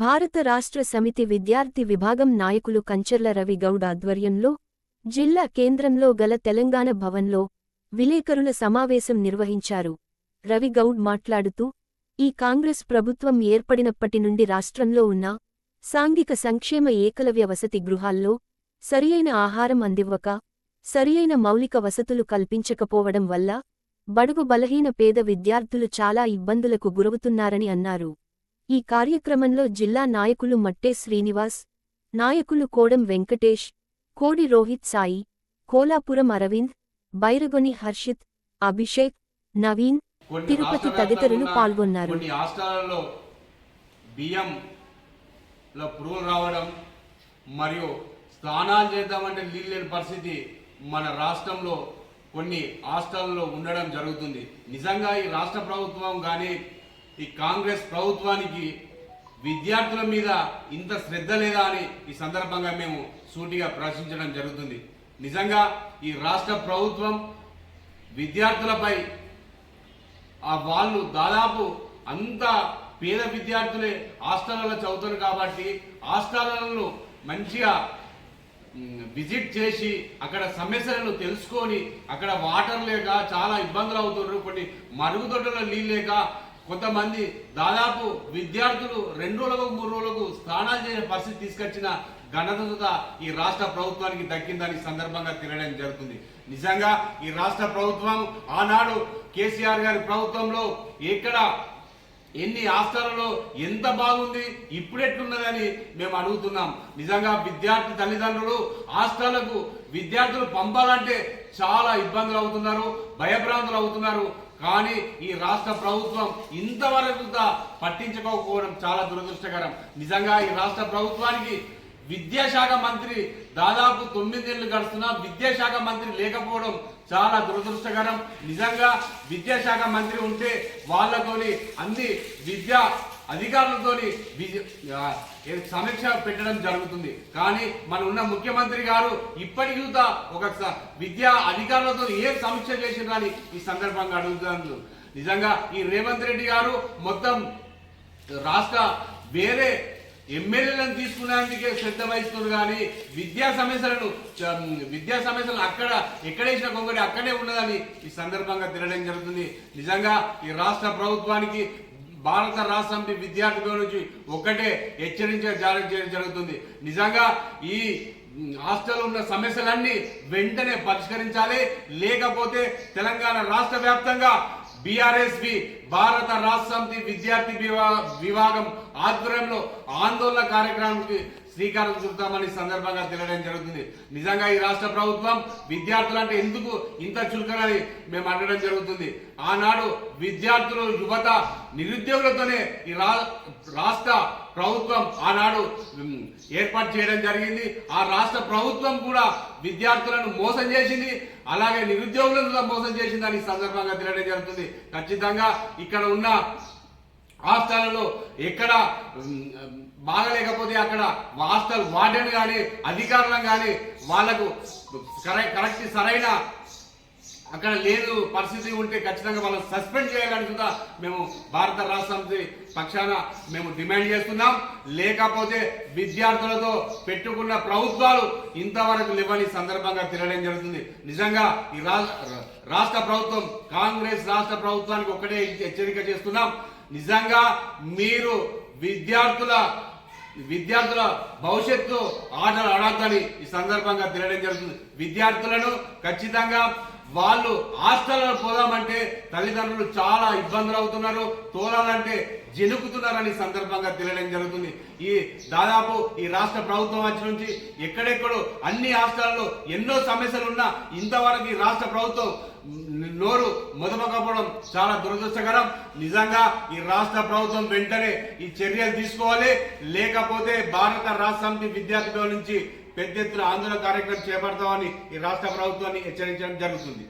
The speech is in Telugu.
భారత రాష్ట్ర సమితి విద్యార్థి విభాగం నాయకులు కంచర్ల రవి గౌడ్ ఆధ్వర్యంలో జిల్లా కేంద్రంలో గల తెలంగాణ భవన్లో విలేకరుల సమావేశం నిర్వహించారు. రవి గౌడ్ మాట్లాడుతూ, ఈ కాంగ్రెస్ ప్రభుత్వం ఏర్పడినప్పటి నుండి రాష్ట్రంలో ఉన్న సాంఘిక సంక్షేమ ఏకలవ్య వసతి గృహాల్లో సరియైన ఆహారం అందివ్వక, సరియైన మౌలిక వసతులు కల్పించకపోవడం వల్ల బడుగు బలహీన పేద విద్యార్థులు చాలా ఇబ్బందులకు గురవుతున్నారని అన్నారు. ఈ కార్యక్రమంలో జిల్లా నాయకులు మట్టే శ్రీనివాస్, నాయకులు కోడం వెంకటేష్, కోడి రోహిత్ సాయి, కోలాపురం అరవింద్, బైరగొని హర్షిత్, అభిషేక్, నవీన్, తిరుపతి తదితరులు పాల్గొన్నారు. బియ్యంలో పురుగులు రావడం మరియు స్నానాలు చేద్దామంటే నీళ్ళు లేని పరిస్థితి మన రాష్ట్రంలో కొన్ని హాస్టల్లో ఉండడం జరుగుతుంది. నిజంగా ఈ రాష్ట్ర ప్రభుత్వం కానీ ఈ కాంగ్రెస్ ప్రభుత్వానికి విద్యార్థుల మీద ఇంత శ్రద్ధ లేదా అని ఈ సందర్భంగా మేము సూటిగా ప్రశ్నించడం జరుగుతుంది. నిజంగా ఈ రాష్ట్ర ప్రభుత్వం విద్యార్థులపై వాళ్ళు దాదాపు అంత పేద విద్యార్థులే హాస్టళ్లలో చదువుతారు కాబట్టి హాస్టళ్లను మంచిగా విజిట్ చేసి అక్కడ సమస్యలను తెలుసుకొని అక్కడ వాటర్ లేక చాలా ఇబ్బందులు అవుతున్నారు. కొన్ని మరుగుదొడ్డలో నీళ్ళు లేక కొంతమంది దాదాపు విద్యార్థులు 2 రోజులకు 3 రోజులకు స్నానాలు చేసే పరిస్థితి తీసుకొచ్చిన ఘనత ఈ రాష్ట్ర ప్రభుత్వానికి దక్కిందని సందర్భంగా తెలియడం జరుగుతుంది. నిజంగా ఈ రాష్ట్ర ప్రభుత్వం ఆనాడు కేసీఆర్ గారి ప్రభుత్వంలో ఎక్కడ ఎన్ని హాస్టళ్లలో ఎంత బాగుంది, ఇప్పుడు ఎట్లున్నదని మేము అడుగుతున్నాం. నిజంగా విద్యార్థి తల్లిదండ్రులు హాస్టళ్లకు విద్యార్థులు పంపాలంటే చాలా ఇబ్బందులు అవుతున్నారు, భయభ్రాంతులు అవుతున్నారు. కానీ ఈ రాష్ట్ర ప్రభుత్వం ఇంతవరకు పట్టించుకోకపోవడం చాలా దురదృష్టకరం. నిజంగా ఈ రాష్ట్ర ప్రభుత్వానికి విద్యాశాఖ మంత్రి దాదాపు 9 ఏళ్లు గడుస్తున్నా విద్యాశాఖ మంత్రి లేకపోవడం చాలా దురదృష్టకరం. నిజంగా విద్యాశాఖ మంత్రి ఉంటే వాళ్ళతోని అన్ని విద్యా అధికారులతోని సమీక్ష పెట్టడం జరుగుతుంది. కానీ మన ఉన్న ముఖ్యమంత్రి గారు ఇప్పటికీ ఒక విద్యా అధికారులతో ఏం సమీక్ష చేసినారని ఈ సందర్భంగా అడుగుతున్నారు. నిజంగా ఈ రేవంత్ రెడ్డి గారు మొత్తం రాష్ట్ర వేరే ఎమ్మెల్యేలను తీసుకునేందుకే శ్రద్ధ వహిస్తున్నారు. కానీ విద్యా సమస్యలను అక్కడ ఎక్కడేసిన కొంగడి అక్కడే ఉన్నదని ఈ సందర్భంగా తెలియడం జరుగుతుంది. నిజంగా ఈ రాష్ట్ర ప్రభుత్వానికి భారత రాష్ట్ర సమితి విద్యార్థి నుంచి ఒకటే హెచ్చరించ జారీ చేయడం జరుగుతుంది. నిజంగా ఈ హాస్టల్ ఉన్న సమస్యలన్నీ వెంటనే పరిష్కరించాలి. లేకపోతే తెలంగాణ రాష్ట్ర వ్యాప్తంగా బీఆర్ఎస్పీ భారత రాష్ట్ర సమితి విద్యార్థి విభాగం ఆధ్వర్యంలో ఆందోళన కార్యక్రమానికి శ్రీకారం చుడతామని సందర్భంగా తెలియడం జరుగుతుంది. నిజంగా ఈ రాష్ట్ర ప్రభుత్వం విద్యార్థులంటే ఎందుకు ఇంత చులకనని మేము అడగడం జరుగుతుంది. ఆనాడు విద్యార్థులు యువత నిరుద్యోగులతోనే ఈ రాష్ట్ర ప్రభుత్వం ఆనాడు ఏర్పాటు చేయడం జరిగింది. ఆ రాష్ట్ర ప్రభుత్వం కూడా విద్యార్థులను మోసం చేసింది, అలాగే నిరుద్యోగులను మోసం చేసిందని సందర్భంగా తెలియడం జరుగుతుంది. ఖచ్చితంగా ఇక్కడ ఉన్న హాస్టళ్లలో ఎక్కడ బాగలేకపోతే అక్కడ హాస్టల్ వార్డెన్ కానీ అధికారులను కానీ వాళ్లకు కరెక్ట్ సరైన అక్కడ లేదు పరిస్థితి ఉంటే ఖచ్చితంగా వాళ్ళని సస్పెండ్ చేయాలని కూడా మేము భారత రాష్ట్ర సమితి పక్షాన మేము డిమాండ్ చేస్తున్నాం. లేకపోతే విద్యార్థులతో పెట్టుకున్న ప్రభుత్వాలు ఇంతవరకు లేవని సందర్భంగా తెలియడం జరుగుతుంది. నిజంగా ఈ రాష్ట్ర ప్రభుత్వం కాంగ్రెస్ రాష్ట్ర ప్రభుత్వానికి ఒకటే హెచ్చరిక చేస్తున్నాం. నిజంగా మీరు విద్యార్థుల భవిష్యత్తు ఆటలు ఆడద్దని ఈ సందర్భంగా తెలియడం జరుగుతుంది. విద్యార్థులను ఖచ్చితంగా వాళ్ళు హాస్టల్లో పోదామంటే తల్లిదండ్రులు చాలా ఇబ్బందులు అవుతున్నారు, తోలాలంటే జనుకుతున్నారని సందర్భంగా తెలియడం జరుగుతుంది. ఈ దాదాపు ఈ రాష్ట్ర ప్రభుత్వం వచ్చి నుంచి ఎక్కడెక్కడో అన్ని హాస్టల్లో ఎన్నో సమస్యలు ఉన్నా ఇంతవరకు ఈ రాష్ట్ర ప్రభుత్వం నోరు మొదమకపోవడం చాలా దురదృష్టకరం. నిజంగా ఈ రాష్ట్ర ప్రభుత్వం వెంటనే ఈ చర్యలు తీసుకోవాలి. లేకపోతే భారత రాష్ట్ర సమితి విద్యార్థుల నుంచి పెద్ద ఎత్తున ఆందోళన కార్యక్రమం చేపడతామని ఈ రాష్ట్ర ప్రభుత్వాన్ని హెచ్చరించడం జరుగుతుంది.